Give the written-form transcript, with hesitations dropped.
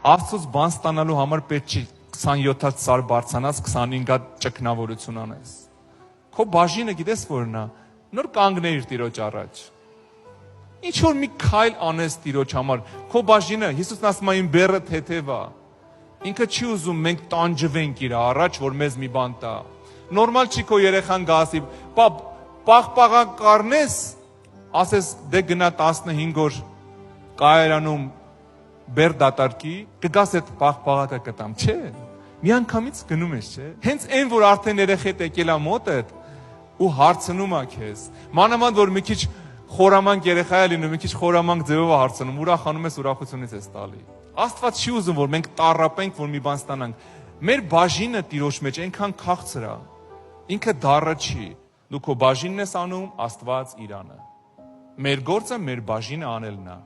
Աստծուց բան ստանալու համար պետք չի 27-ած սար բարձանաս, 25-ած ճգնավորություն անես։ Քո բաժինը գիտես որն է, նոր կանգնեիր Տիրոջ առաջ։ Ինչ որ մի քայլ անես Տիրոջ համար, քո բաժինը, Հիսուսն ասում է իմ բեռը թեթև է։ Ինքը չի ուզում մենք տանջվենք իր առաջ, որ մեզ մի բան տա։ Նորմալ չի քո երեխան գա ասի, պաղպաղակ կառնես, ասես դե գնա 15 օր կայարանում բեր դատարկի, կգաս այդ պաղպաղակը կտամ, չէ։ Միանգամից գնում ես, չէ։ Հենց այն, որ արդեն երեխեդ եկել է մոտդ ու հարցնում է քեզ։ Մանավանդ որ մի քիչ խորամանկ երեխա է լինում, մի քիչ խորամանկ ձևով է հարցնում, ուրախանում ես, ուրախությունից ես տալի։ Աստված չի ուզում, որ մենք տառապենք, որ մի բան ստանանք։ Մեր բաժինը Տիրոջ մեջ այնքան քաղցր է։ Ինքը դառը չի։ Դու քո բաժինն ես անում, Աստված իրանը։ Մեր գործը մեր բաժինը անելն է։